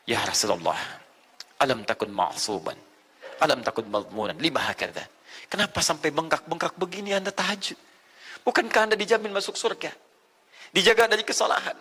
Ya Rasulullah, alam takun ma'suban, alam takun madmunan, lima hakadha. Kenapa sampai bengkak-bengkak begini Anda tahajud? Bukankah Anda dijamin masuk surga? Dijaga dari kesalahan.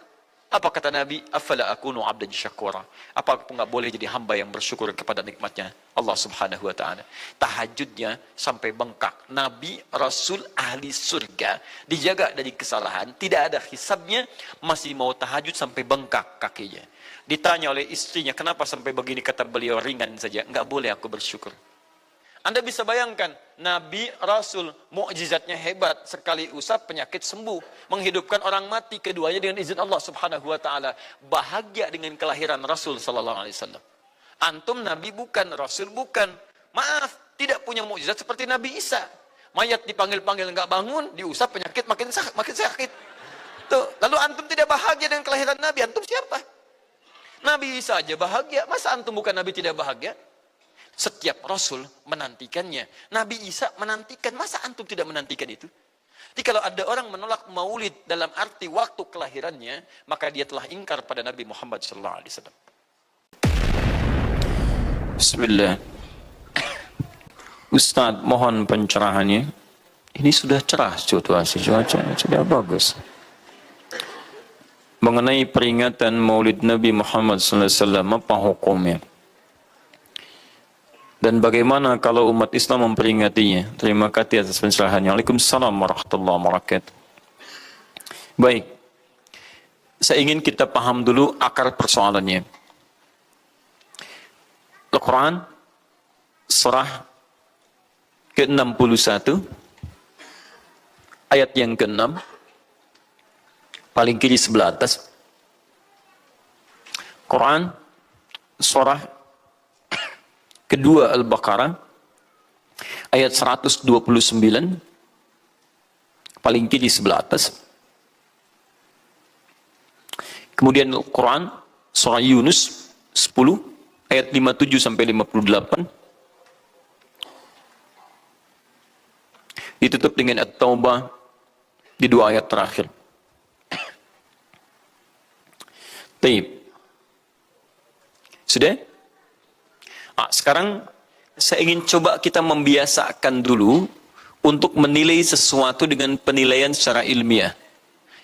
Apa kata Nabi? Afala akunu abdan syakura. Apa aku nggak boleh jadi hamba yang bersyukur kepada nikmatnya Allah Subhanahu wa taala. Tahajudnya sampai bengkak. Nabi, Rasul, ahli surga, dijaga dari kesalahan, tidak ada hisabnya, masih mau tahajud sampai bengkak kakinya. Ditanya oleh istrinya, kenapa sampai begini? Kata beliau, ringan saja, nggak boleh aku bersyukur. Anda bisa bayangkan, Nabi, Rasul, mukjizatnya hebat, sekali usap penyakit sembuh, menghidupkan orang mati, keduanya dengan izin Allah Subhanahu wa taala. Bahagia dengan kelahiran Rasul sallallahu alaihi wasallam. Antum Nabi bukan, Rasul bukan. Maaf, tidak punya mukjizat seperti Nabi Isa. Mayat dipanggil-panggil enggak bangun, diusap penyakit makin sakit. Tuh, lalu antum tidak bahagia dengan kelahiran Nabi, antum siapa? Nabi Isa aja bahagia, masa antum bukan Nabi tidak bahagia? Setiap Rasul menantikannya. Nabi Isa menantikan. Masa antum tidak menantikan itu? Jadi kalau ada orang menolak maulid dalam arti waktu kelahirannya, maka dia telah ingkar pada Nabi Muhammad SAW. Bismillah. Ustaz, mohon pencerahannya. Ini sudah cerah situasi, cuaca sudah bagus. Mengenai peringatan maulid Nabi Muhammad SAW, apa hukumnya? Dan bagaimana kalau umat Islam memperingatinya? Terima kasih atas pencerahannya. Waalaikumsalam warahmatullahi wabarakatuh. Baik, saya ingin kita paham dulu akar persoalannya. Al-Quran, surah ke-61, ayat yang ke-6, paling kiri sebelah atas. Quran, surah kedua Al-Baqarah ayat 129 paling kiri sebelah atas. Kemudian Al-Quran surah Yunus 10 ayat 57 sampai 58. Ditutup dengan At-Taubah di dua ayat terakhir. Taib. Sudah? Sekarang saya ingin coba kita membiasakan dulu untuk menilai sesuatu dengan penilaian secara ilmiah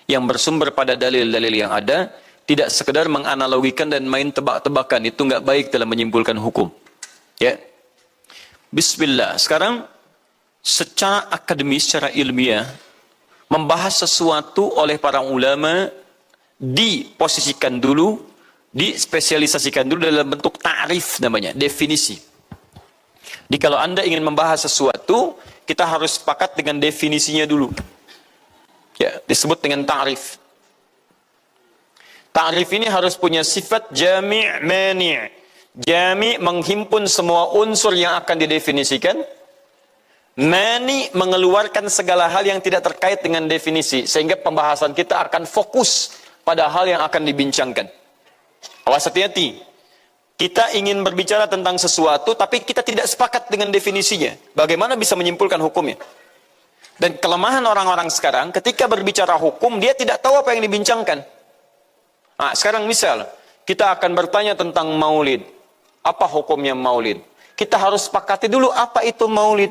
yang bersumber pada dalil-dalil yang ada, tidak sekedar menganalogikan dan main tebak-tebakan. Itu nggak baik dalam menyimpulkan hukum. Ya, Bismillah. Sekarang secara akademis, secara ilmiah, membahas sesuatu oleh para ulama diposisikan dulu, dispesialisasikan dulu dalam bentuk ta'rif namanya, definisi. Jadi kalau Anda ingin membahas sesuatu, kita harus sepakat dengan definisinya dulu. Ya, disebut dengan ta'rif. Ta'rif ini harus punya sifat jami' mani'. Jami' menghimpun semua unsur yang akan didefinisikan. Mani' mengeluarkan segala hal yang tidak terkait dengan definisi, sehingga pembahasan kita akan fokus pada hal yang akan dibincangkan. Awas, hati-hati. Kita ingin berbicara tentang sesuatu, tapi kita tidak sepakat dengan definisinya. Bagaimana bisa menyimpulkan hukumnya? Dan kelemahan orang-orang sekarang, ketika berbicara hukum, dia tidak tahu apa yang dibincangkan. Sekarang misal, kita akan bertanya tentang maulid. Apa hukumnya maulid? Kita harus sepakati dulu apa itu maulid.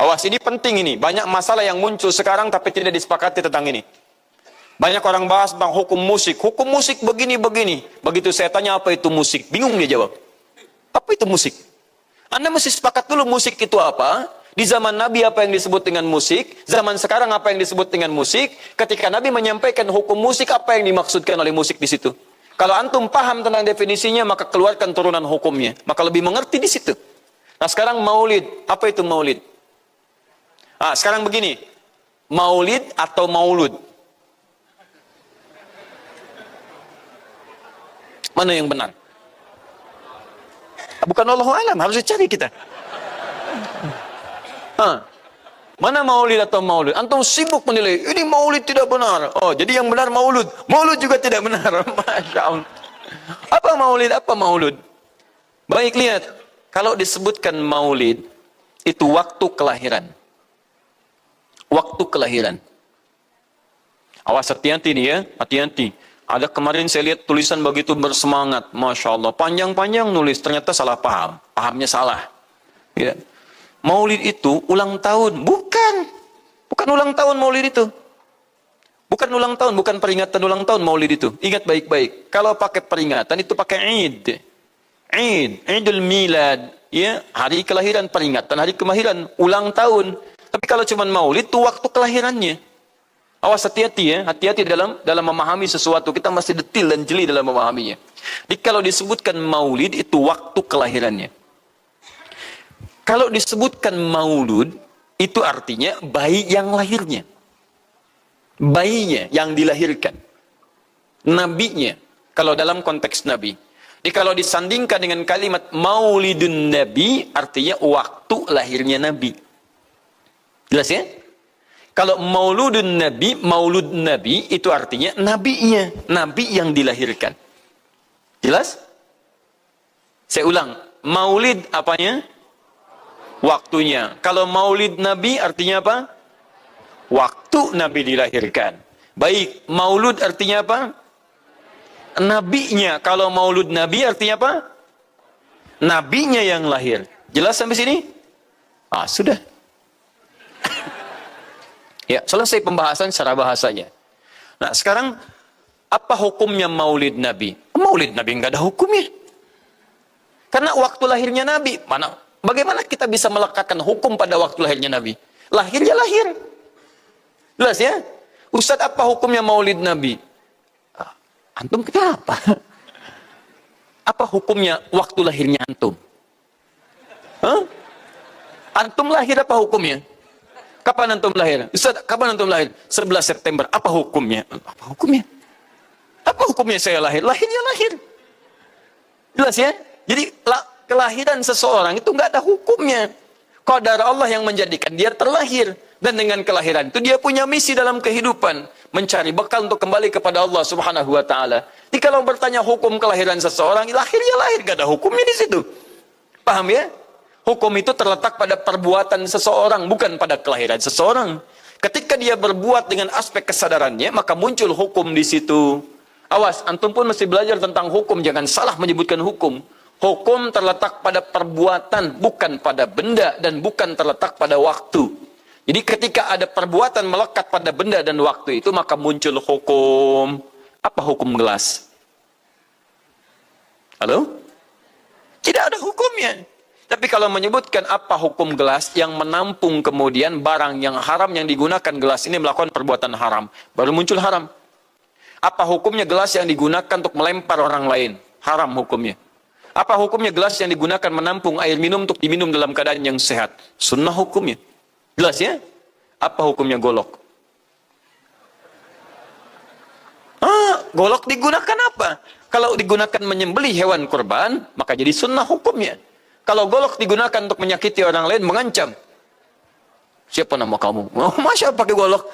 Awas, ini penting ini. Banyak masalah yang muncul sekarang, tapi tidak disepakati tentang ini. Banyak orang bahas tentang hukum musik. Hukum musik begini-begini. Begitu saya tanya apa itu musik, bingung dia jawab. Apa itu musik? Anda mesti sepakat dulu musik itu apa. Di zaman Nabi apa yang disebut dengan musik. Zaman sekarang apa yang disebut dengan musik. Ketika Nabi menyampaikan hukum musik, apa yang dimaksudkan oleh musik di situ. Kalau antum paham tentang definisinya, maka keluarkan turunan hukumnya. Maka lebih mengerti di situ. Nah sekarang maulid. Apa itu maulid? Sekarang begini. Maulid atau maulud? Mana yang benar? Bukan Allahu a'lam, harus dicari kita. Mana maulid atau maulud? Antum sibuk menilai, ini maulid tidak benar. Oh, jadi yang benar maulud. Maulud juga tidak benar. Masya Allah. Apa maulid? Apa maulud? Baik, lihat. Kalau disebutkan maulid, itu waktu kelahiran. Waktu kelahiran. Awas, hati-hati nih ya, hati-hati. Ada kemarin saya lihat tulisan begitu bersemangat, Masya Allah, panjang-panjang nulis, ternyata salah paham, pahamnya salah. Ya. Maulid itu ulang tahun, bukan ulang tahun Maulid itu. Bukan ulang tahun, bukan peringatan ulang tahun Maulid itu. Ingat baik-baik. Kalau pakai peringatan itu pakai Id. Idul Milad, ya, hari kelahiran, peringatan hari kelahiran, ulang tahun. Tapi kalau cuma Maulid itu waktu kelahirannya. Awas, hati-hati ya, hati-hati dalam memahami sesuatu. Kita masih detil dan jeli dalam memahaminya. Jadi kalau disebutkan Maulid itu waktu kelahirannya. Kalau disebutkan Maulud itu artinya bayi yang lahirnya. Bayinya yang dilahirkan. Nabinya, kalau dalam konteks Nabi. Jadi kalau disandingkan dengan kalimat Maulidun Nabi, artinya waktu lahirnya Nabi. Jelas ya? Kalau Mauludun Nabi, Maulud Nabi, itu artinya nabinya. Nabi yang dilahirkan. Jelas? Saya ulang. Maulid apanya? Waktunya. Kalau Maulid Nabi artinya apa? Waktu Nabi dilahirkan. Baik, Maulud artinya apa? Nabinya. Kalau Maulud Nabi artinya apa? Nabinya yang lahir. Jelas sampai sini? Ah, sudah. Ya, selesai pembahasan secara bahasanya. Nah, sekarang apa hukumnya Maulid Nabi? Maulid Nabi enggak ada hukumnya. Karena waktu lahirnya Nabi, bagaimana kita bisa melekatkan hukum pada waktu lahirnya Nabi? Lahir ya lahir. Jelas ya? Ustaz, apa hukumnya Maulid Nabi? Antum kenapa? Apa hukumnya waktu lahirnya antum? Hah? Antum lahir apa hukumnya? Kapan antum lahir? Ustaz, kapan antum lahir? 11 September. Apa hukumnya? Apa hukumnya? Apa hukumnya saya lahir? Lahirnya lahir. Jelas ya? Jadi kelahiran seseorang itu nggak ada hukumnya. Qadar Allah yang menjadikan dia terlahir. Dan dengan kelahiran itu dia punya misi dalam kehidupan. Mencari bekal untuk kembali kepada Allah subhanahu wa ta'ala. Jadi kalau bertanya hukum kelahiran seseorang, lahir ya lahir. Nggak ada hukumnya di situ. Paham ya? Hukum itu terletak pada perbuatan seseorang, bukan pada kelahiran seseorang. Ketika dia berbuat dengan aspek kesadarannya, maka muncul hukum di situ. Awas, antum pun mesti belajar tentang hukum, jangan salah menyebutkan hukum. Hukum terletak pada perbuatan, bukan pada benda, dan bukan terletak pada waktu. Jadi ketika ada perbuatan melekat pada benda dan waktu itu, maka muncul hukum. Apa hukum gelas? Halo? Tidak ada hukumnya. Tapi kalau menyebutkan apa hukum gelas yang menampung kemudian barang yang haram yang digunakan gelas ini melakukan perbuatan haram, baru muncul haram. Apa hukumnya gelas yang digunakan untuk melempar orang lain? Haram hukumnya. Apa hukumnya gelas yang digunakan menampung air minum untuk diminum dalam keadaan yang sehat? Sunnah hukumnya. Jelas ya? Apa hukumnya golok? Golok digunakan apa? Kalau digunakan menyembelih hewan kurban, maka jadi sunnah hukumnya. Kalau golok digunakan untuk menyakiti orang lain, mengancam. Siapa nama kamu? Oh, Masya Allah pakai golok.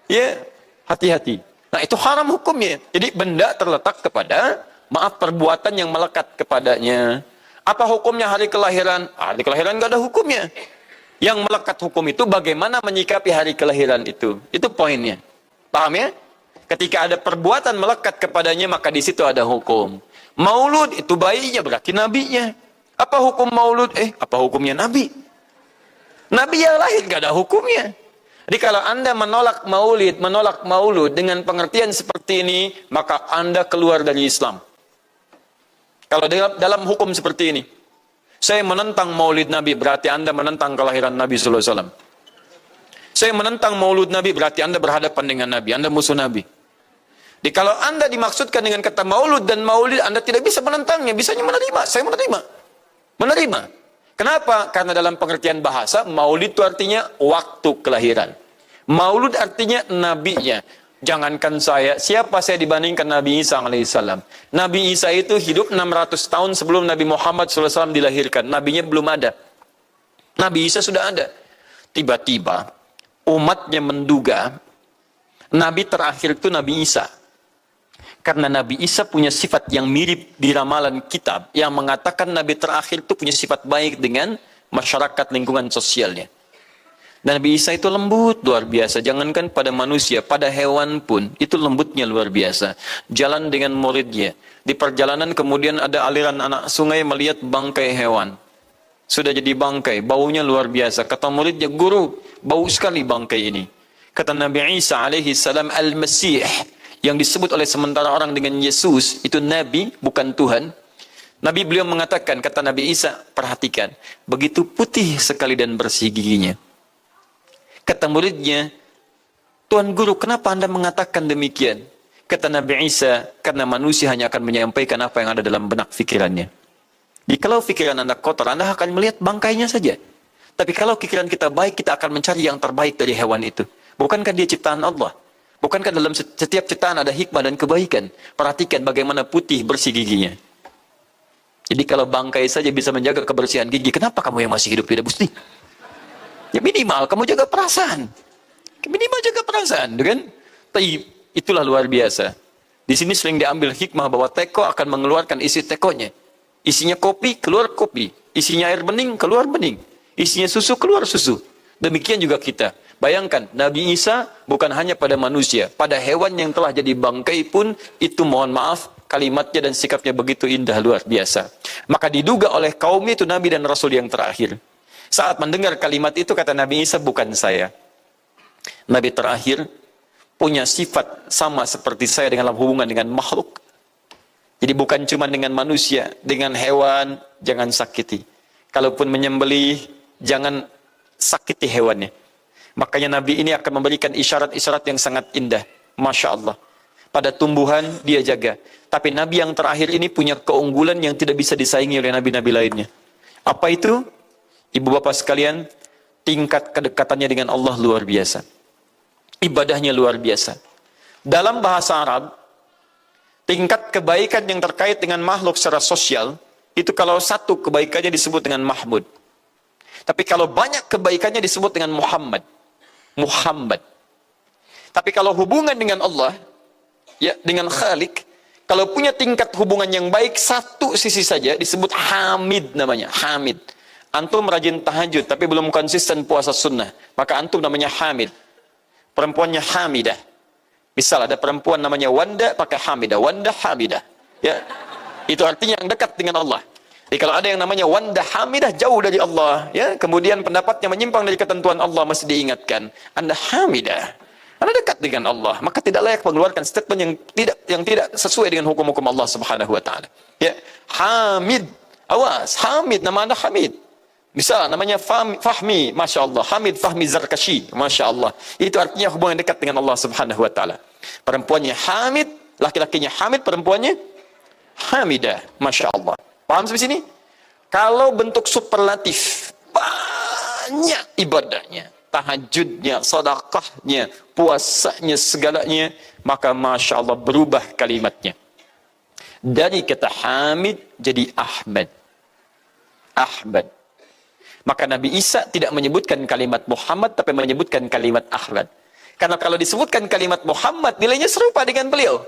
Ya, hati-hati. Nah, itu haram hukumnya. Jadi benda terletak kepada, maaf, perbuatan yang melekat kepadanya. Apa hukumnya hari kelahiran? Hari kelahiran nggak ada hukumnya. Yang melekat hukum itu bagaimana menyikapi hari kelahiran itu. Itu poinnya. Paham ya? Ketika ada perbuatan melekat kepadanya, maka di situ ada hukum. Maulud itu bayinya, berarti nabinya. Apa hukum maulud? Apa hukumnya nabi? Nabi yang lahir gak ada hukumnya. Jadi kalau Anda menolak maulud dengan pengertian seperti ini, maka Anda keluar dari Islam. Kalau dalam hukum seperti ini, saya menentang maulid Nabi, berarti Anda menentang kelahiran Nabi sallallahu alaihi wasallam. Saya menentang maulud Nabi, berarti Anda berhadapan dengan Nabi, Anda musuh Nabi. Jadi kalau Anda dimaksudkan dengan kata maulud dan maulid, Anda tidak bisa menentangnya, bisanya menerima. Saya menerima. Kenapa? Karena dalam pengertian bahasa, maulid itu artinya waktu kelahiran. Maulud artinya nabinya. Jangankan siapa saya dibandingkan Nabi Isa alaihissalam. Nabi Isa itu hidup 600 tahun sebelum Nabi Muhammad SAW dilahirkan. Nabinya belum ada. Nabi Isa sudah ada. Tiba-tiba umatnya menduga Nabi terakhir itu Nabi Isa. Karena Nabi Isa punya sifat yang mirip di ramalan kitab yang mengatakan Nabi terakhir itu punya sifat baik dengan masyarakat lingkungan sosialnya. Dan Nabi Isa itu lembut luar biasa. Jangankan pada manusia, pada hewan pun itu lembutnya luar biasa. Jalan dengan muridnya. Di perjalanan kemudian ada aliran anak sungai melihat bangkai hewan. Sudah jadi bangkai, baunya luar biasa. Kata muridnya, guru, bau sekali bangkai ini. Kata Nabi Isa alaihi salam, Al-Masih, yang disebut oleh sementara orang dengan Yesus, itu Nabi, bukan Tuhan. Nabi beliau mengatakan, kata Nabi Isa, perhatikan, begitu putih sekali dan bersih giginya. Kata muridnya, Tuan Guru, kenapa Anda mengatakan demikian? Kata Nabi Isa, karena manusia hanya akan menyampaikan apa yang ada dalam benak fikirannya. Jadi kalau pikiran Anda kotor, Anda akan melihat bangkainya saja. Tapi kalau pikiran kita baik, kita akan mencari yang terbaik dari hewan itu. Bukankah dia ciptaan Allah? Bukankah dalam setiap ciptaan ada hikmah dan kebaikan? Perhatikan bagaimana putih bersih giginya. Jadi kalau bangkai saja bisa menjaga kebersihan gigi, kenapa kamu yang masih hidup tidak mesti? Ya minimal kamu jaga perasaan. Minimal jaga perasaan, kan? Tapi itulah luar biasa. Di sini sering diambil hikmah bahwa teko akan mengeluarkan isi tekonya. Isinya kopi, keluar kopi. Isinya air bening, keluar bening. Isinya susu, keluar susu. Demikian juga kita. Bayangkan, Nabi Isa bukan hanya pada manusia. Pada hewan yang telah jadi bangkai pun, itu mohon maaf, kalimatnya dan sikapnya begitu indah, luar biasa. Maka diduga oleh kaumnya itu Nabi dan Rasul yang terakhir. Saat mendengar kalimat itu, kata Nabi Isa, bukan saya. Nabi terakhir punya sifat sama seperti saya dalam hubungan dengan makhluk. Jadi bukan cuma dengan manusia, dengan hewan, jangan sakiti. Kalaupun menyembelih, jangan sakiti hewannya. Makanya Nabi ini akan memberikan isyarat-isyarat yang sangat indah. Masya Allah. Pada tumbuhan, dia jaga. Tapi Nabi yang terakhir ini punya keunggulan yang tidak bisa disaingi oleh Nabi-Nabi lainnya. Apa itu? Ibu bapak sekalian, tingkat kedekatannya dengan Allah luar biasa. Ibadahnya luar biasa. Dalam bahasa Arab, tingkat kebaikan yang terkait dengan makhluk secara sosial, itu kalau satu kebaikannya disebut dengan Mahmud. Tapi kalau banyak kebaikannya disebut dengan Muhammad. Muhammad. Tapi kalau hubungan dengan Allah, ya dengan Khalik, kalau punya tingkat hubungan yang baik, satu sisi saja disebut Hamid namanya. Hamid. Antum rajin tahajud, tapi belum konsisten puasa sunnah. Maka antum namanya Hamid. Perempuannya Hamidah. Misal ada perempuan namanya Wanda, pakai Hamidah. Wanda Hamidah. Ya. Itu artinya yang dekat dengan Allah. Jadi kalau ada yang namanya Wanda Hamidah, jauh dari Allah. Ya. Kemudian pendapatnya menyimpang dari ketentuan Allah, mesti diingatkan. Anda Hamidah. Anda dekat dengan Allah. Maka tidak layak mengeluarkan statement yang tidak sesuai dengan hukum-hukum Allah Subhanahu wa Ta'ala. Ya. Hamid. Awas. Hamid. Nama Anda Hamid. Misal namanya Fahmi, Masya Allah. Hamid Fahmi Zarkashi, Masya Allah. Itu artinya hubungan dekat dengan Allah Subhanahu wa Ta'ala. Perempuannya Hamid, laki-lakinya Hamid, perempuannya Hamidah, Masya Allah. Paham sampai sini? Kalau bentuk superlatif, banyak ibadahnya, tahajudnya, sedekahnya, puasanya, segalanya, maka Masya Allah berubah kalimatnya. Dari kata Hamid jadi Ahmad. Ahmad. Maka Nabi Isa tidak menyebutkan kalimat Muhammad, tapi menyebutkan kalimat Ahmad. Karena kalau disebutkan kalimat Muhammad, nilainya serupa dengan beliau.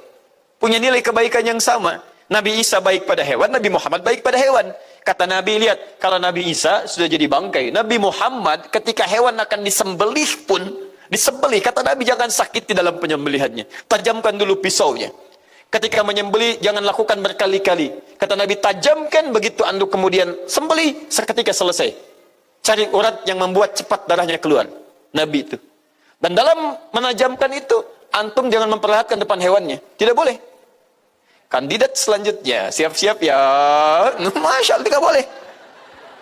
Punya nilai kebaikan yang sama. Nabi Isa baik pada hewan, Nabi Muhammad baik pada hewan. Kata Nabi, lihat, kalau Nabi Isa sudah jadi bangkai, Nabi Muhammad ketika hewan akan disembelih pun, disembelih, kata Nabi jangan sakiti dalam penyembelihannya. Tajamkan dulu pisaunya. Ketika menyembelih, jangan lakukan berkali-kali. Kata Nabi, tajamkan, begitu anduk kemudian sembelih, seketika selesai. Cari urat yang membuat cepat darahnya keluar. Nabi itu. Dan dalam menajamkan itu, antum jangan memperlihatkan depan hewannya. Tidak boleh. Kandidat selanjutnya, siap-siap ya. Masya Allah, tidak boleh.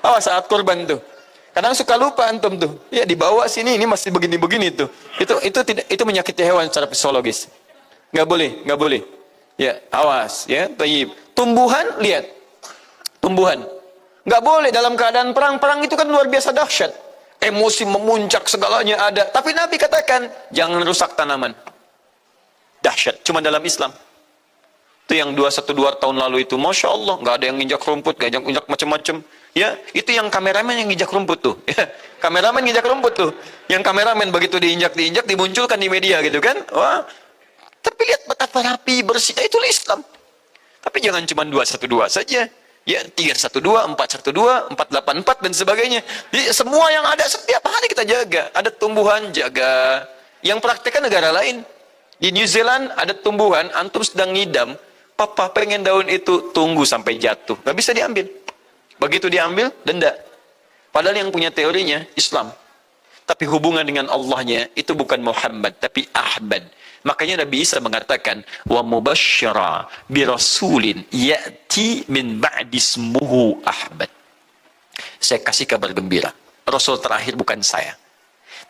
Oh, saat kurban tuh. Kadang suka lupa antum tuh. Ya, dibawa sini, ini masih begini-begini tuh. Itu menyakiti hewan secara psikologis. Nggak boleh, nggak boleh. Ya, awas. Ya, tayyib. Tumbuhan, lihat. Tumbuhan. Nggak boleh dalam keadaan perang. Perang itu kan luar biasa dahsyat. Emosi memuncak, segalanya ada. Tapi Nabi katakan, jangan rusak tanaman. Dahsyat. Cuma dalam Islam. Itu yang 212 tahun lalu itu. Masya Allah. Nggak ada yang nginjak rumput. Nggak injak macam-macam. Ya, itu yang kameramen yang nginjak rumput tuh. Ya, kameramen nginjak rumput tuh. Yang kameramen begitu diinjak, dimunculkan di media gitu kan. Wah. Tapi lihat betapa rapi, bersih. Itulah Islam. Tapi jangan cuma 212 saja. Ya, 312, 412, 484 dan sebagainya. Jadi, semua yang ada setiap hari kita jaga. Ada tumbuhan, jaga. Yang praktekkan negara lain. Di New Zealand ada tumbuhan, antum sedang ngidam, papa pengen daun itu, tunggu sampai jatuh. Gak bisa diambil. Begitu diambil, denda. Padahal yang punya teorinya Islam. Tapi hubungan dengan Allahnya itu bukan Muhammad, tapi Ahmad. Makanya Nabi Isa mengatakan, wa mubasysyira bi rasulin ya'ti min ba'di ismuhu Ahmad. Saya kasih kabar gembira. Rasul terakhir bukan saya,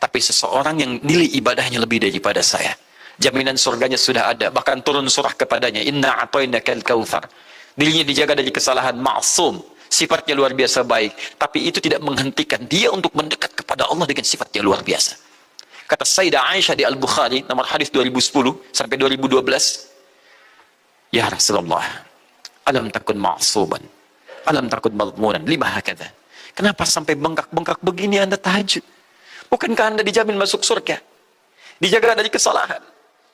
tapi seseorang yang nilai ibadahnya lebih daripada saya. Jaminan surganya sudah ada, bahkan turun surah kepadanya, inna a'tainakal kautsar. Dirinya dijaga dari kesalahan, maksum, sifatnya luar biasa baik, tapi itu tidak menghentikan dia untuk mendekat kepada Allah dengan sifatnya luar biasa. Kata Sayyidah Aisyah di Al-Bukhari, nomor hadis 2010 sampai 2012, ya Rasulullah, alam takun ma'suban, alam takun madmunan, lima hakadha. Kenapa sampai bengkak-bengkak begini Anda tahajud? Bukankah Anda dijamin masuk surga? Dijaga dari kesalahan.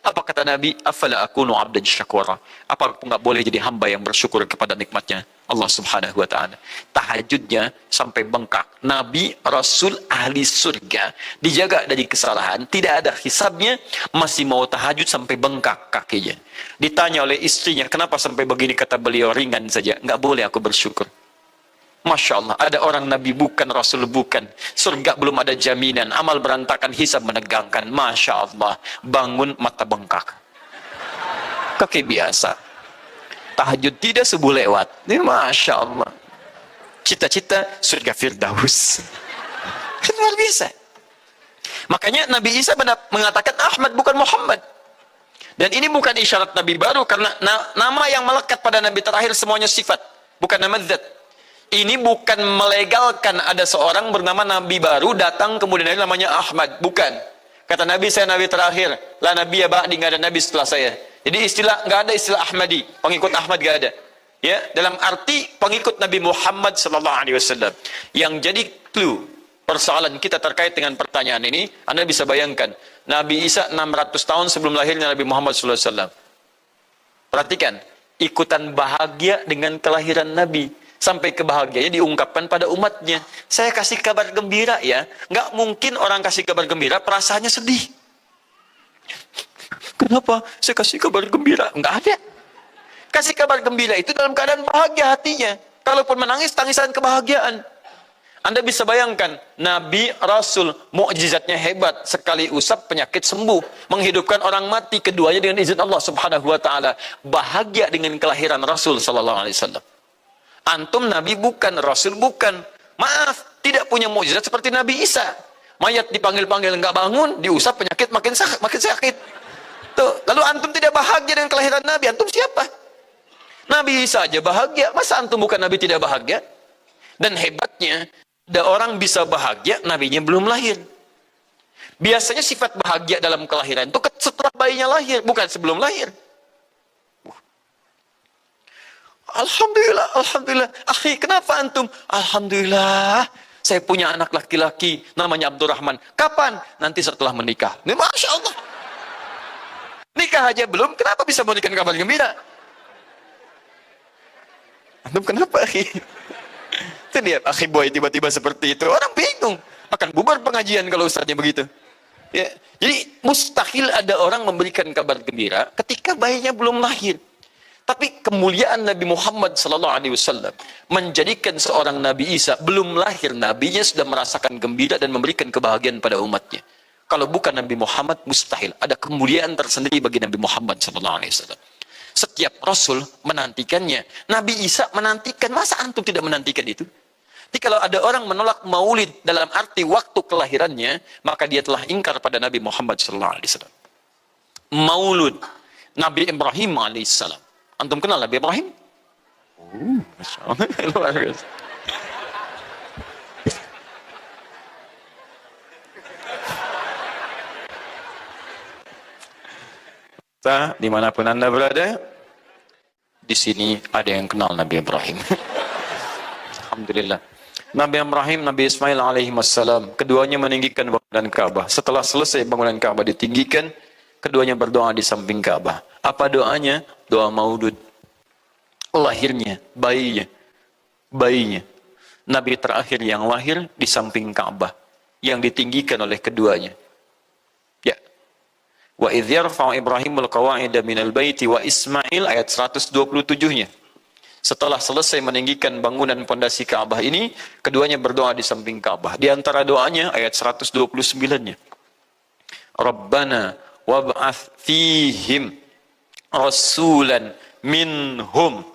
Apa kata Nabi? Afala akunu abdan syakura. Apa aku nggak boleh jadi hamba yang bersyukur kepada nikmatnya Allah Subhanahu wa ta'ala? Tahajudnya sampai bengkak. Nabi, Rasul, ahli surga. Dijaga dari kesalahan. Tidak ada hisabnya. Masih mau tahajud sampai bengkak kakinya. Ditanya oleh istrinya, kenapa sampai begini? Kata beliau, ringan saja. Nggak boleh aku bersyukur. Masya Allah, ada orang Nabi bukan, Rasul bukan. Surga belum ada jaminan, amal berantakan, hisab menegangkan. Masya Allah, bangun mata bengkak. Kaki biasa. Tahajud tidak, subuh lewat. Ini Masya Allah. Cita-cita surga Firdaus. Luar biasa. Makanya Nabi Isa mengatakan Ahmad bukan Muhammad. Dan ini bukan isyarat Nabi baru, karena nama yang melekat pada Nabi terakhir semuanya sifat, bukan nama zat. Ini bukan melegalkan ada seorang bernama Nabi baru datang kemudian namanya Ahmad. Bukan. Kata Nabi, saya Nabi terakhir. La Nabi ya ba'di, nggak ada Nabi setelah saya. Jadi nggak ada istilah Ahmadi. Pengikut Ahmad nggak ada. Ya, dalam arti pengikut Nabi Muhammad sallallahu alaihi wasallam. Yang jadi clue persoalan kita terkait dengan pertanyaan ini, Anda bisa bayangkan. Nabi Isa 600 tahun sebelum lahirnya Nabi Muhammad sallallahu alaihi wasallam. Perhatikan, ikutan bahagia dengan kelahiran Nabi. Sampai kebahagiaannya diungkapkan pada umatnya. Saya kasih kabar gembira ya. Nggak mungkin orang kasih kabar gembira perasaannya sedih. Kenapa saya kasih kabar gembira? Nggak ada. Kasih kabar gembira itu dalam keadaan bahagia hatinya. Kalaupun menangis, tangisan kebahagiaan. Anda bisa bayangkan, Nabi, Rasul, mukjizatnya hebat. Sekali usap penyakit sembuh. Menghidupkan orang mati, keduanya dengan izin Allah Subhanahu wa ta'ala. Bahagia dengan kelahiran Rasul sallallahu alaihi wasallam. Antum Nabi bukan, Rasul bukan. Maaf, tidak punya mukjizat seperti Nabi Isa. Mayat dipanggil-panggil nggak bangun, diusap penyakit makin sakit. Tuh, lalu antum tidak bahagia dengan kelahiran Nabi, antum siapa? Nabi Isa aja bahagia, masa antum bukan Nabi tidak bahagia? Dan hebatnya, ada orang bisa bahagia, nabinya belum lahir. Biasanya sifat bahagia dalam kelahiran itu setelah bayinya lahir, bukan sebelum lahir. Alhamdulillah, alhamdulillah. Akhi, kenapa antum? Alhamdulillah, saya punya anak laki-laki, namanya Abdurrahman. Kapan? Nanti setelah menikah. Ini Masya Allah. Nikah aja belum, kenapa bisa memberikan kabar gembira? Antum kenapa, akhi? Itu dia, akhi boy tiba-tiba seperti itu. Orang bingung. Akan bubar pengajian kalau ustaznya begitu. Ya. Jadi, mustahil ada orang memberikan kabar gembira ketika bayinya belum lahir. Tapi kemuliaan Nabi Muhammad sallallahu alaihi wasallam menjadikan seorang Nabi Isa belum lahir, nabinya sudah merasakan gembira dan memberikan kebahagiaan pada umatnya. Kalau bukan Nabi Muhammad, mustahil ada kemuliaan tersendiri bagi Nabi Muhammad sallallahu alaihi wasallam. Setiap rasul menantikannya. Nabi Isa menantikan, masa antum tidak menantikan itu? Jadi kalau ada orang menolak maulid dalam arti waktu kelahirannya, maka dia telah ingkar pada Nabi Muhammad sallallahu alaihi wasallam. Maulud Nabi Ibrahim alaihissalam. Antum kenal Nabi Ibrahim? Masya Allah. Luar biasa. Dimanapun Anda berada, di sini ada yang kenal Nabi Ibrahim. Alhamdulillah. Nabi Ibrahim, Nabi Ismail alaihi wassalam, keduanya meninggikan bangunan Ka'bah. Setelah selesai bangunan Ka'bah ditinggikan, keduanya berdoa di samping Ka'bah. Apa doanya? Doa maulud. Lahirnya, bayinya. bayinya. Nabi terakhir yang lahir di samping Ka'bah, yang ditinggikan oleh keduanya. Ya. Wa idh yarfa'u Ibrahimul qawa'ida minal baiti wa Ismail, ayat 127-nya. Setelah selesai meninggikan bangunan pondasi Ka'bah ini, keduanya berdoa di samping Ka'bah. Di antara doanya ayat 129-nya. Rabbana wab'ath fihim rasulan minhum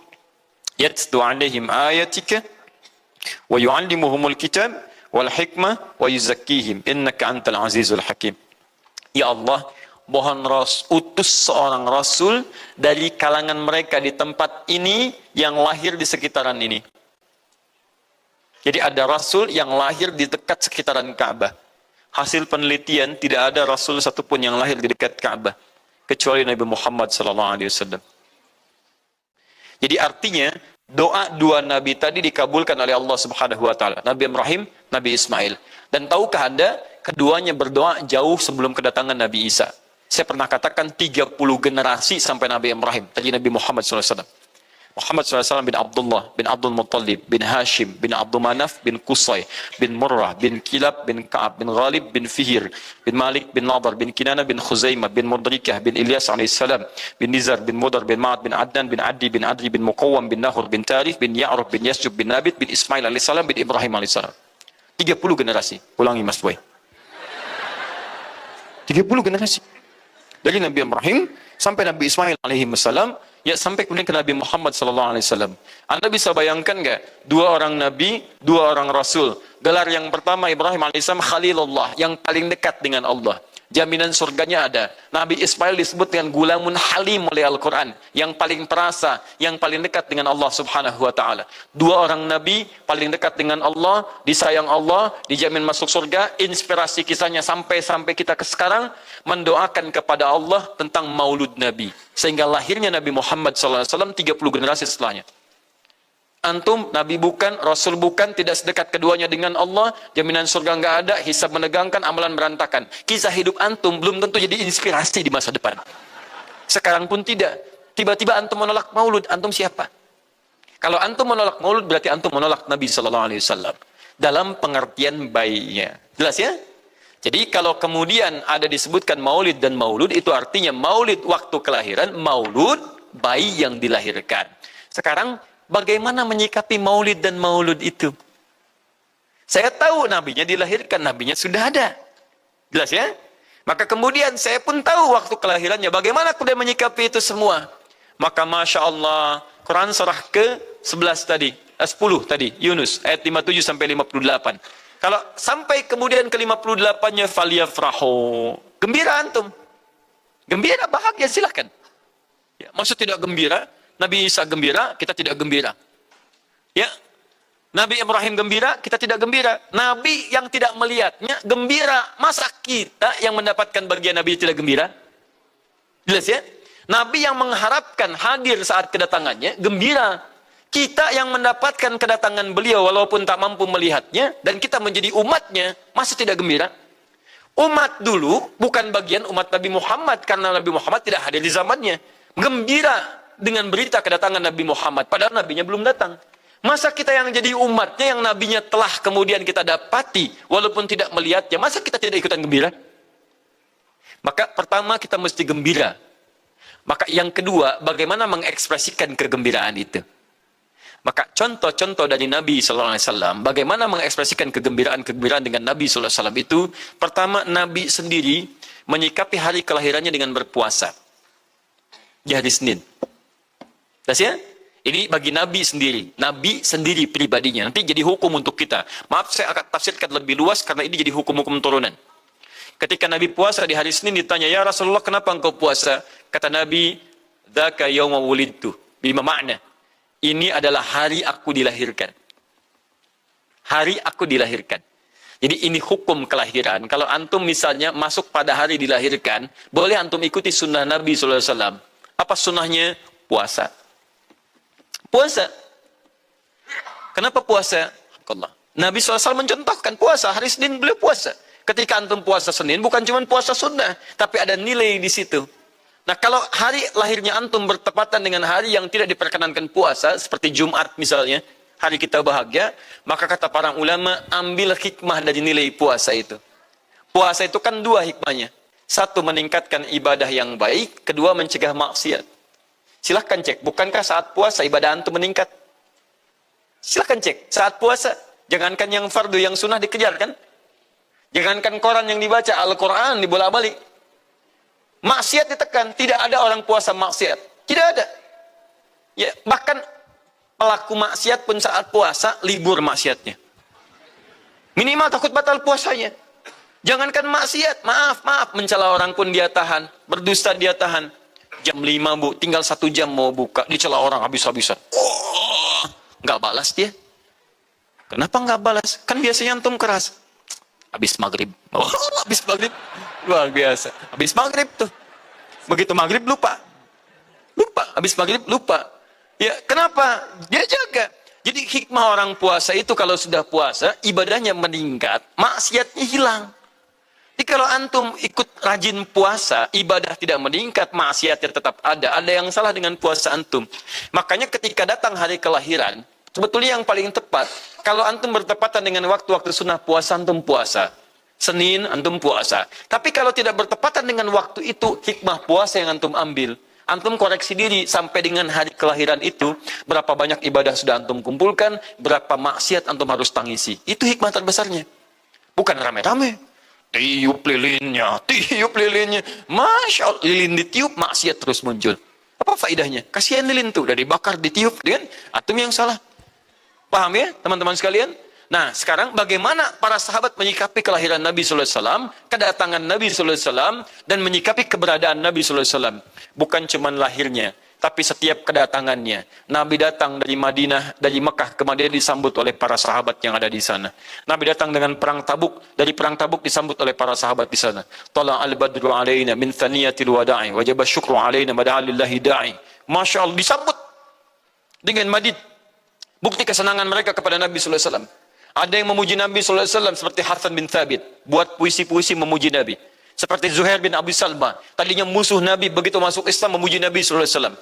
yatlu 'alaihim ayatika wa yu'allimuhumul kitab wal hikmah wa yuzakkihim innaka antal azizul hakim. Ya Allah, mohon utus seorang rasul dari kalangan mereka di tempat ini yang lahir di sekitaran ini. Jadi ada rasul yang lahir di dekat sekitaran Ka'bah. Hasil penelitian, tidak ada rasul satupun yang lahir di dekat Ka'bah kecuali Nabi Muhammad SAW. Jadi artinya doa dua nabi tadi dikabulkan oleh Allah Subhanahu wa taala. Nabi Ibrahim, Nabi Ismail. Dan tahukah Anda, keduanya berdoa jauh sebelum kedatangan Nabi Isa. Saya pernah katakan 30 generasi sampai Nabi Ibrahim. Tadi Nabi Muhammad SAW. Muhammad SAW bin Abdullah, bin Abdul Muttalib, bin Hashim, bin Abdul Manaf, bin Qusay, bin Murrah, bin Kilab, bin Ka'ab, bin Ghalib, bin Fihir, bin Malik, bin Nadar, bin Kinana, bin Khuzaimah, bin Mudrikah, bin Ilyas AS, bin Nizar, bin Mudar, bin Ma'ad, bin Adnan, bin Adi, bin Adri, bin Muqawwam, bin Nahur, bin Tarif, bin Ya'ruf, bin Yasjub, bin Nabit, bin Ismail AS, bin Ibrahim AS. 30 generasi. Ulangi Mas Boy. 30 generasi. Dari Nabi Ibrahim sampai Nabi Ismail alaihi salam, ya sampai kemudian ke Nabi Muhammad sallallahu alaihi wasallam. Anda bisa bayangkan enggak? Dua orang nabi, dua orang rasul. Gelar yang pertama Ibrahim alaihissalam Khalilullah, yang paling dekat dengan Allah. Jaminan surganya ada. Nabi Ismail disebut dengan gulamun halim oleh Al-Quran, yang paling perasa, yang paling dekat dengan Allah Subhanahu wa taala. Dua orang nabi paling dekat dengan Allah, disayang Allah, dijamin masuk surga. Inspirasi kisahnya sampai kita ke sekarang mendoakan kepada Allah tentang maulud Nabi, sehingga lahirnya Nabi Muhammad SAW 30 generasi setelahnya. Antum, Nabi bukan, Rasul bukan, tidak sedekat keduanya dengan Allah, jaminan surga nggak ada, hisab menegangkan, amalan berantakan. Kisah hidup antum belum tentu jadi inspirasi di masa depan. Sekarang pun tidak. Tiba-tiba antum menolak maulud, antum siapa? Kalau antum menolak maulud, berarti antum menolak Nabi SAW. Dalam pengertian baiknya. Jelas ya? Jadi kalau kemudian ada disebutkan maulid dan maulud, itu artinya maulid waktu kelahiran, maulud bayi yang dilahirkan. Sekarang, bagaimana menyikapi maulid dan maulud itu? Saya tahu nabinya dilahirkan, nabinya sudah ada. Jelas ya? Maka kemudian saya pun tahu waktu kelahirannya. Bagaimana kemudian menyikapi itu semua? Maka Masya Allah, Quran surah ke-11 tadi, 10 tadi, Yunus, ayat 57 sampai 58. Kalau sampai kemudian ke 58-nya, faliyafrahu. Gembira antum. Gembira, bahagia, silahkan. Ya, maksud tidak gembira, Nabi Isa gembira, kita tidak gembira. Ya, Nabi Ibrahim gembira, kita tidak gembira. Nabi yang tidak melihatnya gembira. Masa kita yang mendapatkan bagian Nabi tidak gembira? Jelas ya? Nabi yang mengharapkan hadir saat kedatangannya gembira. Kita yang mendapatkan kedatangan beliau walaupun tak mampu melihatnya, dan kita menjadi umatnya, masa tidak gembira? Umat dulu bukan bagian umat Nabi Muhammad, karena Nabi Muhammad tidak hadir di zamannya. Gembira dengan berita kedatangan Nabi Muhammad, padahal nabinya belum datang. Masa kita yang jadi umatnya, yang nabinya telah kemudian kita dapati walaupun tidak melihatnya, masa kita tidak ikutan gembira? Maka pertama kita mesti gembira. Maka yang kedua, bagaimana mengekspresikan kegembiraan itu? Maka contoh-contoh dari Nabi SAW, bagaimana mengekspresikan kegembiraan-kegembiraan dengan Nabi SAW itu, pertama Nabi sendiri menyikapi hari kelahirannya dengan berpuasa di hari Senin. Jelas ya? Ini bagi Nabi sendiri pribadinya. Nanti jadi hukum untuk kita. Maaf, saya akan tafsirkan lebih luas karena ini jadi hukum-hukum turunan. Ketika Nabi puasa di hari Senin, ditanya, ya Rasulullah, kenapa engkau puasa? Kata Nabi, dzaka yauma wulidtu. Bima makna? Ini adalah hari aku dilahirkan. Hari aku dilahirkan. Jadi ini hukum kelahiran. Kalau antum misalnya masuk pada hari dilahirkan, boleh antum ikuti sunnah Nabi SAW. Apa sunnahnya? Puasa. Puasa. Kenapa puasa? Nabi SAW mencontohkan puasa. Hari Senin beliau puasa. Ketika antum puasa Senin, bukan cuma puasa sunnah, tapi ada nilai di situ. Nah, kalau hari lahirnya antum bertepatan dengan hari yang tidak diperkenankan puasa, seperti Jumat misalnya, hari kita bahagia, maka kata para ulama, ambil hikmah dari nilai puasa itu. Puasa itu kan dua hikmahnya. Satu, meningkatkan ibadah yang baik. Kedua, mencegah maksiat. Silahkan cek, bukankah saat puasa ibadah antum meningkat? Silahkan cek, saat puasa. Jangankan yang fardu, yang sunnah dikejar kan? Jangankan koran yang dibaca, Al-Quran dibolak-balik. Maksiat ditekan, tidak ada orang puasa maksiat. Tidak ada. Ya, bahkan pelaku maksiat pun saat puasa, libur maksiatnya. Minimal takut batal puasanya. Jangankan maksiat, maaf, mencela orang pun dia tahan, berdusta dia tahan. Jam 5 bu, tinggal 1 jam mau buka, dicela orang habis-habisan. Oh, nggak balas dia. Kenapa nggak balas? Kan biasanya antum keras. Habis maghrib. Oh, habis maghrib. Luar biasa. Habis maghrib tuh. Begitu maghrib lupa. Habis maghrib lupa. Ya, kenapa? Dia jaga. Jadi hikmah orang puasa itu kalau sudah puasa, ibadahnya meningkat, maksiatnya hilang. Jadi kalau antum ikut rajin puasa, ibadah tidak meningkat, maksiatnya tetap ada. Ada yang salah dengan puasa antum. Makanya ketika datang hari kelahiran, sebetulnya yang paling tepat, kalau antum bertepatan dengan waktu-waktu sunnah puasa, antum puasa. Senin, antum puasa. Tapi kalau tidak bertepatan dengan waktu itu, hikmah puasa yang antum ambil. Antum koreksi diri sampai dengan hari kelahiran itu, berapa banyak ibadah sudah antum kumpulkan, berapa maksiat antum harus tangisi. Itu hikmah terbesarnya. Bukan rame-rame. Tiup lilinnya. Masya Allah, lilin ditiup, maksiat terus muncul. Apa faedahnya? Kasihan lilin tuh, dari bakar ditiup, dengan antum yang salah. Paham ya, teman-teman sekalian? Nah, sekarang bagaimana para sahabat menyikapi kelahiran Nabi Sallallahu Alaihi Wasallam, kedatangan Nabi Sallallahu Alaihi Wasallam, dan menyikapi keberadaan Nabi Sallallahu Alaihi Wasallam. Bukan cuma lahirnya, tapi setiap kedatangannya. Nabi datang dari Madinah, dari Mekah ke Madinah disambut oleh para sahabat yang ada di sana. Nabi datang dengan perang Tabuk, dari perang Tabuk disambut oleh para sahabat di sana. Tala al-badru alaina min thaniyatil wada'i, wajaba syukru alaina mada'alillahi da'i. Masya Allah, disambut dengan madid. Bukti kesenangan mereka kepada Nabi Sallallahu Alaihi Wasallam. Ada yang memuji Nabi Sallallahu Alaihi Wasallam seperti Hasan bin Thabit, buat puisi-puisi memuji Nabi. Seperti Zuhair bin Abi Salma, tadinya musuh Nabi, begitu masuk Islam memuji Nabi Sallallahu Alaihi Wasallam.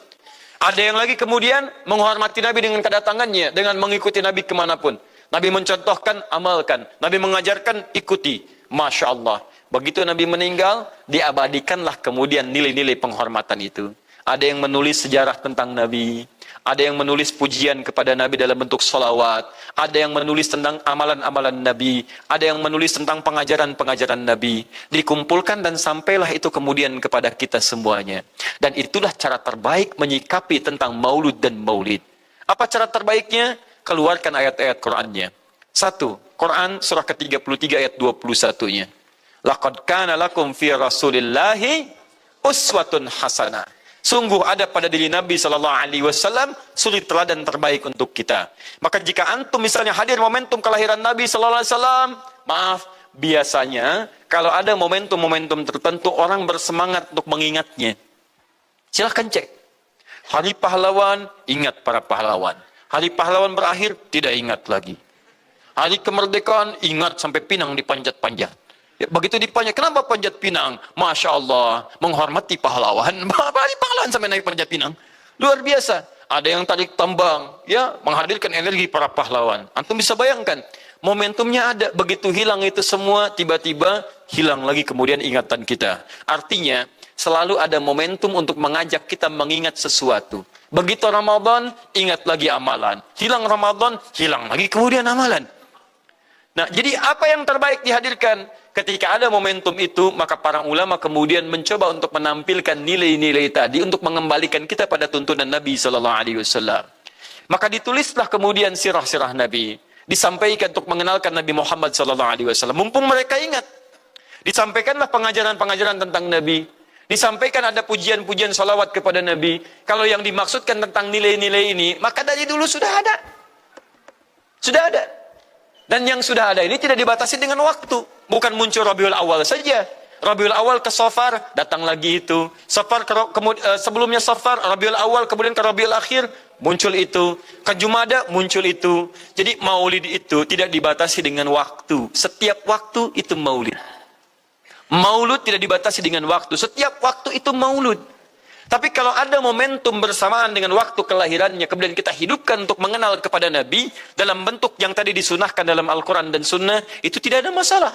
Ada yang lagi kemudian menghormati Nabi dengan kedatangannya, dengan mengikuti Nabi kemanapun. Nabi mencontohkan, amalkan. Nabi mengajarkan, ikuti. Masya Allah. Begitu Nabi meninggal, diabadikanlah kemudian nilai-nilai penghormatan itu. Ada yang menulis sejarah tentang Nabi. Ada yang menulis pujian kepada Nabi dalam bentuk sholawat. Ada yang menulis tentang amalan-amalan Nabi. Ada yang menulis tentang pengajaran-pengajaran Nabi. Dikumpulkan dan sampailah itu kemudian kepada kita semuanya. Dan itulah cara terbaik menyikapi tentang maulud dan maulid. Apa cara terbaiknya? Keluarkan ayat-ayat Qur'annya. 1. Quran surah ke-33 ayat 21-nya. Laqad kana lakum fi Rasulillahi uswatun hasanah. Sungguh ada pada diri Nabi Sallallahu Alaihi Wasallam suri teladan terbaik untuk kita. Maka jika antum misalnya hadir momentum kelahiran Nabi Sallallahu Alaihi Wasallam, maaf, biasanya kalau ada momentum-momentum tertentu orang bersemangat untuk mengingatnya. Silahkan cek. Hari pahlawan, ingat para pahlawan. Hari pahlawan berakhir, tidak ingat lagi. Hari kemerdekaan, ingat sampai pinang dipanjat-panjat. Ya, begitu dipanjat, kenapa panjat pinang? Masya Allah, menghormati pahlawan. Hari pahlawan sampai naik panjat pinang. Luar biasa. Ada yang tarik tambang, ya, menghadirkan energi para pahlawan. Antum bisa bayangkan, momentumnya ada. Begitu hilang itu semua, tiba-tiba hilang lagi kemudian ingatan kita. Artinya, selalu ada momentum untuk mengajak kita mengingat sesuatu. Begitu Ramadan, ingat lagi amalan. Hilang Ramadan, hilang lagi kemudian amalan. Nah, jadi apa yang terbaik dihadirkan? Ketika ada momentum itu, maka para ulama kemudian mencoba untuk menampilkan nilai-nilai tadi untuk mengembalikan kita pada tuntunan Nabi Sallallahu Alaihi Wasallam. Maka ditulislah kemudian sirah-sirah Nabi, disampaikan untuk mengenalkan Nabi Muhammad Sallallahu Alaihi Wasallam. Mumpung mereka ingat, disampaikanlah pengajaran-pengajaran tentang Nabi, disampaikan ada pujian-pujian salawat kepada Nabi. Kalau yang dimaksudkan tentang nilai-nilai ini, maka dari dulu sudah ada, sudah ada. Dan yang sudah ada ini tidak dibatasi dengan waktu. Bukan muncul Rabiul Awal saja. Rabiul Awal ke Safar, datang lagi itu. Safar sebelumnya Safar, Rabiul Awal, kemudian ke Rabiul Akhir, muncul itu. Ke Jumada, muncul itu. Jadi maulid itu tidak dibatasi dengan waktu. Setiap waktu itu maulid. Maulud tidak dibatasi dengan waktu. Setiap waktu itu maulud. Tapi kalau ada momentum bersamaan dengan waktu kelahirannya, kemudian kita hidupkan untuk mengenal kepada Nabi dalam bentuk yang tadi disunahkan dalam Al-Quran dan Sunnah, itu tidak ada masalah.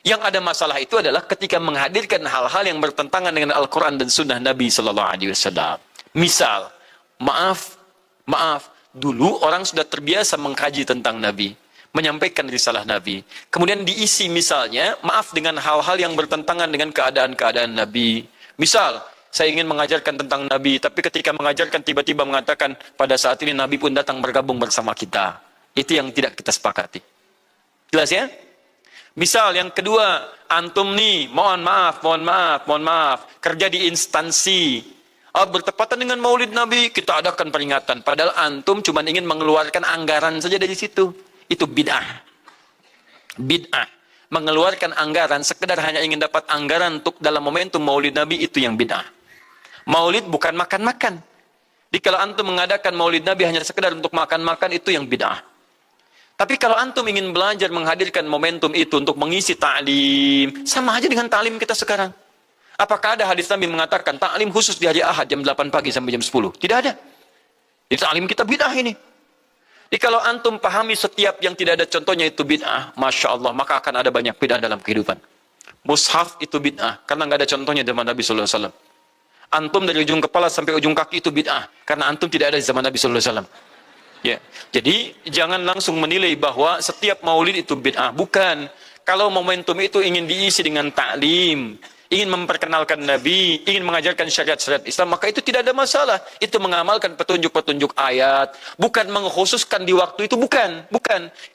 Yang ada masalah itu adalah ketika menghadirkan hal-hal yang bertentangan dengan Al-Quran dan Sunnah Nabi Sallallahu Alaihi Wasallam. Misal, maaf, dulu orang sudah terbiasa mengkaji tentang Nabi, menyampaikan risalah Nabi. Kemudian diisi misalnya, maaf, dengan hal-hal yang bertentangan dengan keadaan-keadaan Nabi. Misal, saya ingin mengajarkan tentang Nabi, tapi ketika mengajarkan tiba-tiba mengatakan, pada saat ini Nabi pun datang bergabung bersama kita. Itu yang tidak kita sepakati. Jelas ya? Misal yang kedua, antum nih, mohon maaf, kerja di instansi. Bertepatan dengan Maulid Nabi, kita adakan peringatan. Padahal antum cuma ingin mengeluarkan anggaran saja dari situ. Itu bid'ah. Bid'ah. Mengeluarkan anggaran, sekedar hanya ingin dapat anggaran untuk dalam momentum Maulid Nabi, itu yang bid'ah. Maulid bukan makan-makan. Jadi kalau antum mengadakan Maulid Nabi hanya sekedar untuk makan-makan, itu yang bid'ah. Tapi kalau antum ingin belajar menghadirkan momentum itu untuk mengisi ta'lim, sama aja dengan ta'lim kita sekarang. Apakah ada hadis Nabi mengatakan ta'lim khusus di hari Ahad jam 8 pagi sampai jam 10? Tidak ada. Di ta'lim kita bid'ah ini. Jadi kalau antum pahami setiap yang tidak ada contohnya itu bid'ah, Masya Allah, maka akan ada banyak bid'ah dalam kehidupan. Mushaf itu bid'ah, karena nggak ada contohnya zaman Nabi SAW. Antum dari ujung kepala sampai ujung kaki itu bid'ah, karena antum tidak ada di zaman Nabi SAW. Ya, jadi jangan langsung menilai bahwa setiap maulid itu bid'ah. Bukan. Kalau momentum itu ingin diisi dengan ta'lim, ingin memperkenalkan Nabi, ingin mengajarkan syariat-syariat Islam, maka itu tidak ada masalah. Itu mengamalkan petunjuk-petunjuk ayat, bukan mengkhususkan di waktu itu, bukan.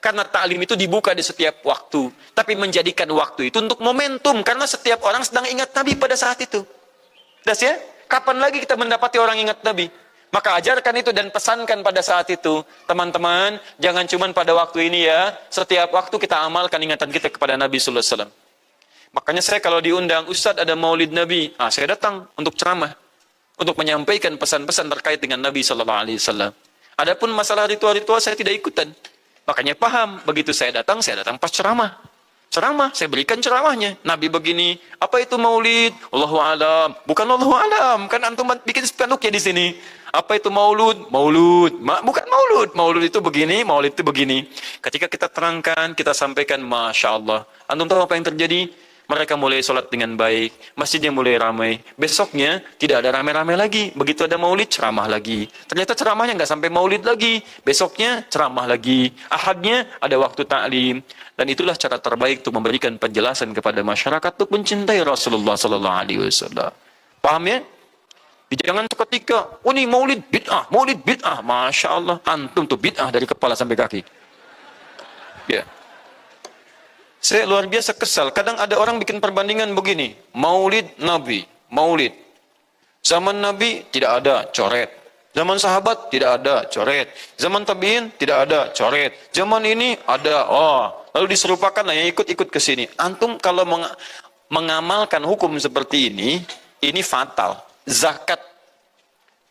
Karena ta'lim itu dibuka di setiap waktu, tapi menjadikan waktu itu untuk momentum, karena setiap orang sedang ingat Nabi pada saat itu. Das ya? Kapan lagi kita mendapati orang ingat Nabi? Maka ajarkan itu dan pesankan pada saat itu. Teman-teman, jangan cuma pada waktu ini ya. Setiap waktu kita amalkan ingatan kita kepada Nabi Sallallahu Alaihi Wasallam. Makanya saya kalau diundang, Ustadz ada Maulid Nabi, saya datang untuk ceramah, untuk menyampaikan pesan-pesan terkait dengan Nabi Sallallahu Alaihi Wasallam. Adapun masalah ritual-ritual saya tidak ikutan. Makanya paham, begitu saya datang pas ceramah. Saya berikan ceramahnya. Nabi begini, apa itu Maulid? Allahu alam. Bukan Allahu alam, kan antum bikin spanduknya di sini. Apa itu maulud? Bukan maulud. Maulud itu begini, maulid itu begini. Ketika kita terangkan, kita sampaikan, Masya Allah. Antum tahu apa yang terjadi? Mereka mulai sholat dengan baik. Masjidnya mulai ramai. Besoknya tidak ada ramai-ramai lagi. Begitu ada maulid, ceramah lagi. Ternyata ceramahnya nggak sampai maulid lagi. Besoknya ceramah lagi. Ahadnya ada waktu ta'lim. Dan itulah cara terbaik untuk memberikan penjelasan kepada masyarakat untuk mencintai Rasulullah Sallallahu Alaihi Wasallam. Paham ya? Jangan seketika, ini maulid bid'ah, Masya Allah, antum tuh bid'ah dari kepala sampai kaki. Ya. Saya luar biasa kesal, kadang ada orang bikin perbandingan begini, maulid Nabi, maulid. Zaman Nabi tidak ada coret, zaman sahabat tidak ada coret, zaman tabi'in tidak ada coret, zaman ini ada, lalu diserupakan lah yang ikut-ikut ke sini. Antum kalau mengamalkan hukum seperti ini fatal. Zakat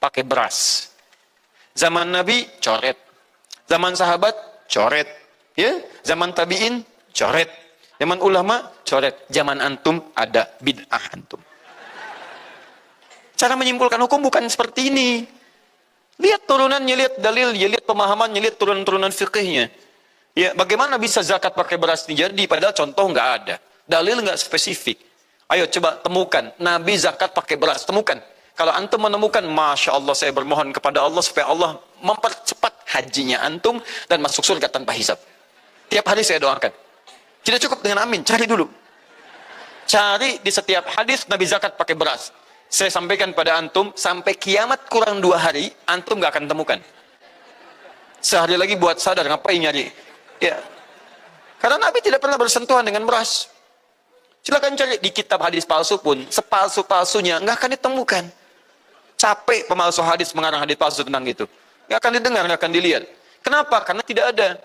pakai beras. Zaman Nabi coret. Zaman sahabat coret. Ya, zaman tabi'in coret. Zaman ulama coret. Zaman antum ada bid'ah antum. Cara menyimpulkan hukum bukan seperti ini. Lihat turunannya, lihat dalilnya, lihat pemahamannya, lihat turunan-turunan fikihnya. Ya, bagaimana bisa zakat pakai beras ini jadi padahal contoh nggak ada. Dalil nggak spesifik. Ayo coba temukan, Nabi zakat pakai beras, temukan. Kalau antum menemukan, Masya Allah, saya bermohon kepada Allah supaya Allah mempercepat hajinya antum dan masuk surga tanpa hisab. Tiap hari saya doakan. Tidak cukup dengan amin, cari dulu. Cari di setiap hadis Nabi zakat pakai beras. Saya sampaikan pada antum, sampai kiamat kurang 2 hari, antum gak akan temukan. Sehari lagi buat sadar, ngapain nyari? Ya. Karena Nabi tidak pernah bersentuhan dengan beras. Silakan cari di kitab hadis palsu pun, sepalsu-palsunya nggak akan ditemukan. Capek pemalsu hadis mengarang hadis palsu tentang itu. Nggak akan didengar, nggak akan dilihat. Kenapa? Karena tidak ada.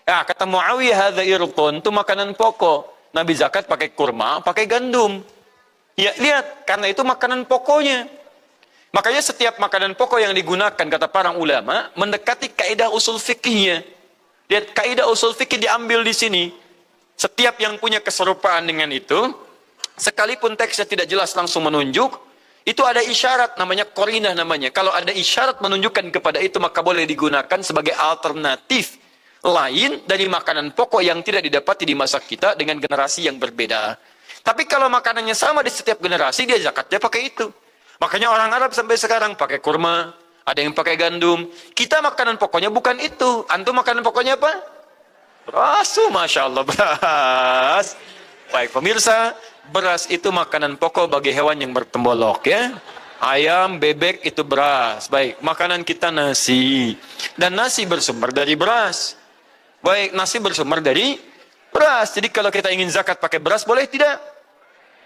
Ya, kata Muawiyah, hadza irqun, itu makanan pokok. Nabi zakat pakai kurma, pakai gandum. Ya, lihat, karena itu makanan pokoknya. Makanya setiap makanan pokok yang digunakan, kata para ulama, mendekati kaidah usul fikihnya. Lihat, kaidah usul fikih diambil di sini. Setiap yang punya keserupaan dengan itu, sekalipun teksnya tidak jelas langsung menunjuk, Itu ada isyarat, namanya qarinah namanya. Kalau ada isyarat menunjukkan kepada itu, maka boleh digunakan sebagai alternatif lain dari makanan pokok yang tidak didapati di masa kita dengan generasi yang berbeda. Tapi kalau makanannya sama di setiap generasi, dia zakatnya pakai itu. Makanya orang Arab sampai sekarang pakai kurma, ada yang pakai gandum. Kita makanan pokoknya bukan itu. Antum makanan pokoknya apa? Beras, Masya Allah, beras. Baik pemirsa, beras itu makanan pokok bagi hewan yang bertembolok ya. Ayam, bebek itu beras. Baik, makanan kita nasi. Dan nasi bersumber dari beras. Baik, nasi bersumber dari beras. Jadi kalau kita ingin zakat pakai beras, boleh tidak?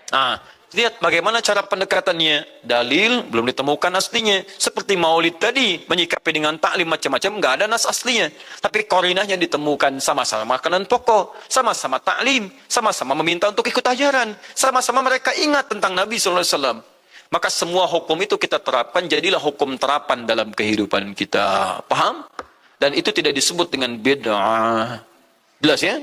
Nah, lihat bagaimana cara pendekatannya. Dalil belum ditemukan aslinya. Seperti maulid tadi, menyikapi dengan taklim macam-macam, nggak ada nas aslinya. Tapi qarinahnya ditemukan, sama-sama makanan pokok, sama-sama taklim, sama-sama meminta untuk ikut ajaran, sama-sama mereka ingat tentang Nabi SAW. Maka semua hukum itu kita terapkan, jadilah hukum terapan dalam kehidupan kita. Paham? Dan itu tidak disebut dengan bid'ah. Jelas ya?